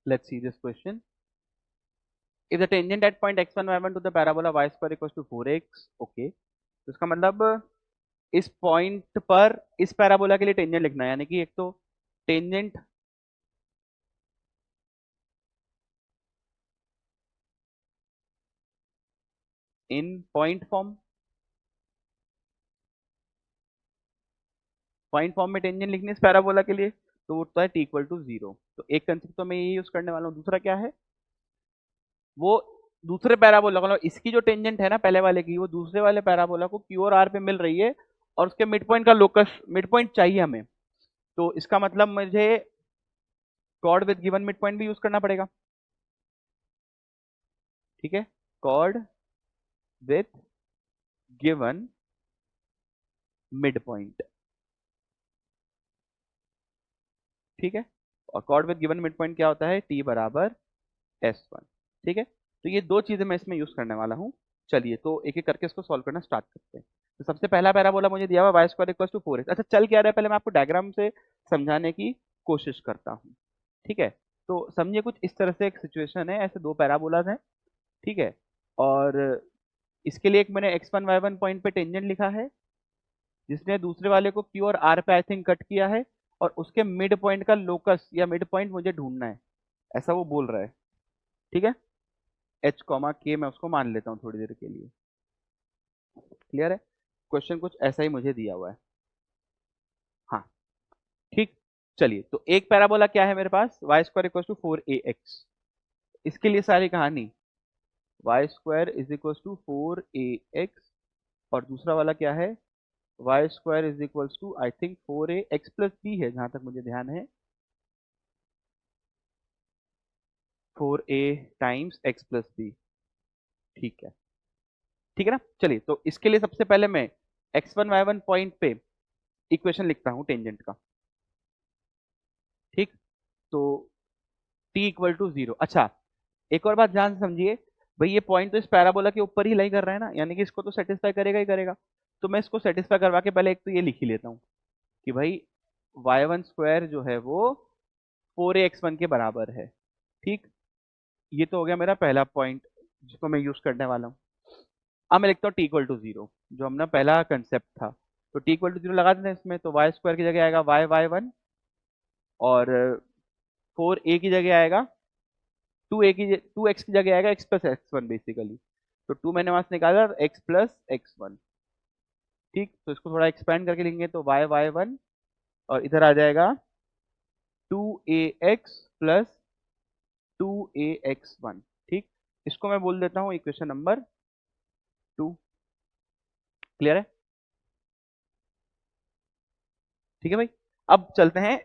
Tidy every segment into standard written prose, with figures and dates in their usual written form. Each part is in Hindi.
let's see this question. If the tangent at point x1 y1 to the parabola y square equals to 4x, okay, तो इसका मतलब इस पॉइंट पर इस पैराबोला के लिए टेंजेंट लिखना है, यानी कि एक तो टेंजेंट इन पॉइंट फॉर्म में टेंजेंट लिखनी है इस पैराबोला के लिए, तो होता है t इक्वल टू 0। तो एक कंसेप्ट तो मैं ये यूज करने वाला हूँ। दूसरा क्या है, वो दूसरे पैराबोला को, इसकी जो टेंजेंट है ना पहले वाले की, वो दूसरे वाले पैराबोला को क्यू और आर पे मिल रही है और उसके मिड पॉइंट का लोकस, मिड पॉइंट चाहिए हमें। तो इसका मतलब मुझे chord with given midpoint भी यूज करना पड़ेगा। ठीक है, chord with given midpoint. ठीक है, और chord with given midpoint क्या होता है, t बराबर s1। ठीक है, तो ये दो चीजें मैं इसमें यूज करने वाला हूँ। चलिए तो एक एक करके इसको सॉल्व करना स्टार्ट करते हैं। तो सबसे पहला पैराबोला मुझे दिया हुआ Y square equal to 4x। अच्छा चल क्या रहा है, पहले मैं आपको डायग्राम से समझाने की कोशिश करता हूँ। ठीक है, तो समझिए कुछ इस तरह से एक सिचुएशन है, ऐसे दो पैराबोलाज हैं। ठीक है, और इसके लिए एक मैंने x1 y1 पॉइंट पे टेंजेंट लिखा है, जिसने दूसरे वाले को क्यू और आर पे आई थिंक कट किया है, और उसके मिड पॉइंट का लोकस या मिड पॉइंट मुझे ढूंढना है, ऐसा वो बोल रहा है। ठीक है, एच कॉमा के मैं उसको मान लेता हूँ थोड़ी देर के लिए। क्लियर है, क्वेश्चन कुछ ऐसा ही मुझे दिया हुआ है। हाँ ठीक, चलिए तो एक पैराबोला क्या है मेरे पास, Y square equal to 4ax। इसके लिए सारी कहानी Y square is equal to 4ax, और दूसरा वाला क्या है, Y square is equal to I think 4ax plus B है, जहां तक मुझे ध्यान है, 4a times x plus B. ठीक है, ठीक है ना। चलिए तो इसके लिए सबसे पहले मैं x1 y1 पॉइंट पे इक्वेशन लिखता हूँ टेंजेंट का। ठीक, तो t इक्वल टू 0। अच्छा एक और बात ध्यान से समझिए, भाई ये पॉइंट तो इस पैराबोला के ऊपर ही लाई कर रहा है ना, यानी कि इसको तो सेटिस्फाई करेगा ही करेगा। तो मैं इसको सेटिस्फाई करवा के पहले एक तो ये लिख ही लेता हूँ कि भाई y1 स्क्वायर जो है वो 4x1 के बराबर है। ठीक, ये तो हो गया मेरा पहला पॉइंट जिसको मैं यूज करने वाला हूँ। अब मैं लिखता हूँ t इक्वल टू 0, जो हमने पहला कंसेप्ट था। तो t इक्वल टू 0 लगा देते हैं इसमें, तो y स्क्वायर की जगह आएगा y1, और 4a की जगह आएगा 2x की जगह आएगा x प्लस x1 बेसिकली। तो 2 मैंने वहां से निकाला, x प्लस x1। ठीक, तो इसको थोड़ा एक्सपेंड करके लिखेंगे तो y1, और इधर आ जाएगा 2ax प्लस 2ax1। ठीक, इसको मैं बोल देता हूँ इक्वेशन नंबर 2। क्लियर है, ठीक है भाई। अब चलते हैं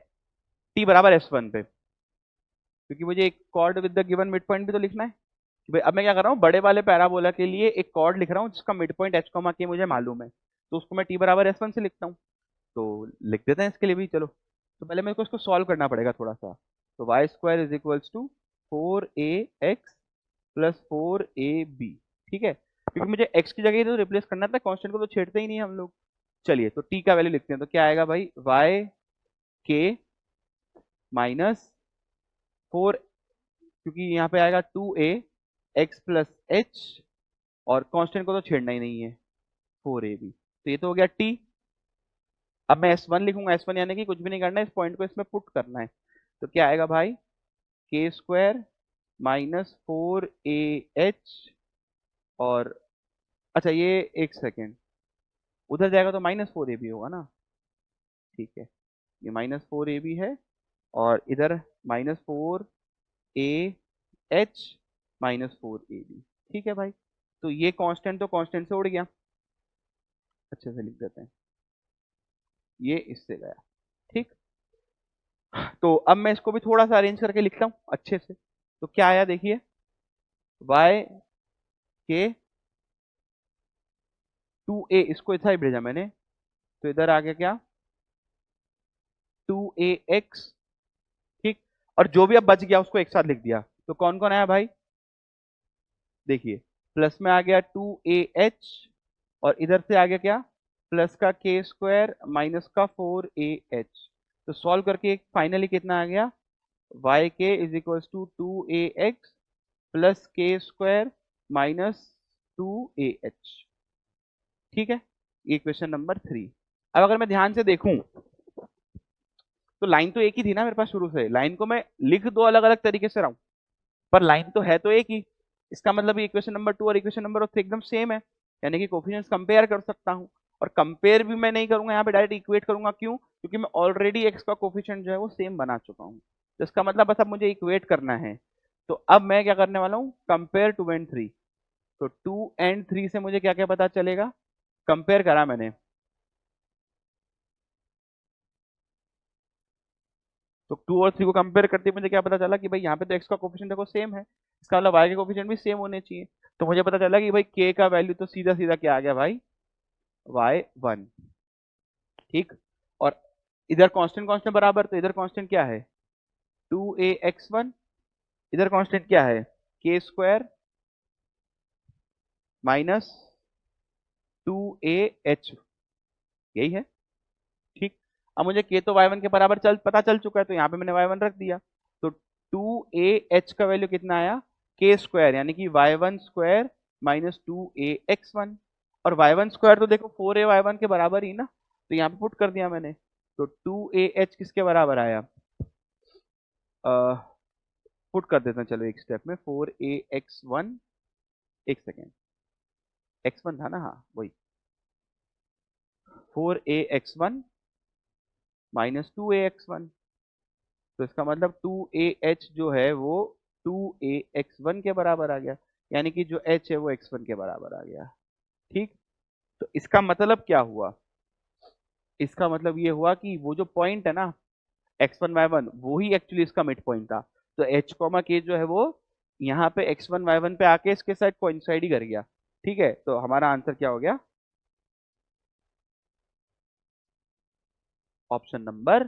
t बराबर s1 पे, क्योंकि मुझे एक cord with the given midpoint भी तो लिखना है। कि भाई अब मैं क्या कर रहा हूँ, बड़े वाले पैराबोला के लिए एक कॉर्ड लिख रहा हूँ जिसका मिड पॉइंट h कॉमा के मुझे मालूम है, तो उसको मैं t बराबर s1 से लिखता हूँ। तो लिख देते हैं इसके लिए भी, चलो। तो पहले मेरे को इसको सॉल्व करना पड़ेगा थोड़ा सा। तो y square is equals to 4ax plus 4ab। ठीक है, क्योंकि मुझे x की जगह तो रिप्लेस करना था, कांस्टेंट को तो छेड़ते ही नहीं हम लोग। चलिए तो t का वैल्यू लिखते हैं, तो क्या आएगा भाई, y के माइनस 4, क्योंकि यहाँ पे आएगा 2a x प्लस h, और कांस्टेंट को तो छेड़ना ही नहीं है, 4ab। तो ये तो हो गया t। अब मैं s1 लिखूंगा, s1 यानी कि कुछ भी नहीं करना है, इस पॉइंट को इसमें पुट करना है। तो क्या आएगा भाई, के स्क्वायर माइनस 4ah, और अच्छा ये एक सेकेंड, उधर जाएगा तो -4ab होगा ना। ठीक है, ये -4ab है, और इधर -4ah -4ab। ठीक है भाई, तो ये कांस्टेंट तो कांस्टेंट से उड़ गया, अच्छे से लिख देते हैं, ये इससे गया। ठीक, तो अब मैं इसको भी थोड़ा सा अरेंज करके लिखता हूँ अच्छे से। तो क्या आया देखिए, y के 2a, इसको इतना ही भेजा मैंने, तो इधर आ गया क्या, 2ax। ठीक, और जो भी अब बच गया उसको एक साथ लिख दिया। तो कौन कौन आया भाई, देखिए, प्लस में आ गया 2ah, और इधर से आ गया क्या, प्लस का के स्क्वायर माइनस का 4ah। तो सॉल्व करके फाइनली कितना आ गया, y k is equals to 2ax plus k square minus 2ah। ठीक है, ये क्वेश्चन नंबर 3। अब अगर मैं ध्यान से देखूं तो लाइन तो एक ही थी ना मेरे पास शुरू से, लाइन को मैं लिख दो अलग अलग तरीके से रहा हूं, पर लाइन तो है तो एक ही। इसका मतलब इक्वेशन नंबर 2 और इक्वेशन नंबर 3 एकदम सेम है, यानी कि कोफिशिएंट्स कंपेयर कर सकता हूं। और कंपेयर भी मैं नहीं करूंगा यहाँ पे, डायरेक्ट इक्वेट करूंगा। क्यों? क्योंकि मैं ऑलरेडी एक्स का कोफिशिएंट जो है वो सेम बना चुका हूँ, तो इसका मतलब बस अब मुझे इक्वेट करना है। तो अब मैं क्या करने वाला हूँ, कंपेयर 2 and 3। तो 2 and 3 से मुझे क्या क्या पता चलेगा, कंपेयर करा मैंने तो 2 और 3 को कंपेयर करते ही मुझे क्या पता चला कि भाई यहाँ पे तो एक्स का कोफिशिएंट देखो सेम है, इसका मतलब वाई के कोफिशिएंट भी सेम होने चाहिए। तो मुझे पता चला कि भाई के का वैल्यू तो सीधा सीधा क्या आ गया भाई, y1। ठीक। और इधर कांस्टेंट कांस्टेंट बराबर, तो इधर कांस्टेंट क्या है, 2ax1। इधर कांस्टेंट क्या है, के स्क्वायर माइनस 2ah, यही है। ठीक। अब मुझे के तो y1 के बराबर पता चल चुका है, तो यहाँ पे मैंने y1 रख दिया। तो 2ah का वैल्यू कितना आया, के स्क्वायर, यानी कि y1 स्क्वायर माइनस 2ax1। और y1 स्क्वायर तो देखो 4a y1 के बराबर ही ना, तो यहाँ पे पुट कर दिया मैंने। तो 2ah किसके बराबर आया, पुट कर देते हैं चलो एक स्टेप में, 4ax1। एक सेकेंड, x1 था ना, हाँ वही, 4ax1 माइनस 2ax1। तो इसका मतलब 2ah जो है वो 2ax1 के बराबर आ गया, यानी कि जो h है वो x1 के बराबर आ गया। ठीक। तो इसका मतलब क्या हुआ, इसका मतलब ये हुआ कि वो जो पॉइंट है ना x1 y1, वो ही एक्चुअली इसका मिड पॉइंट था। तो h कॉमा के जो है वो यहाँ पे x1 y1 पे आके इसके साथ कोइंसाइड ही कर गया। ठीक है, तो हमारा आंसर क्या हो गया, ऑप्शन नंबर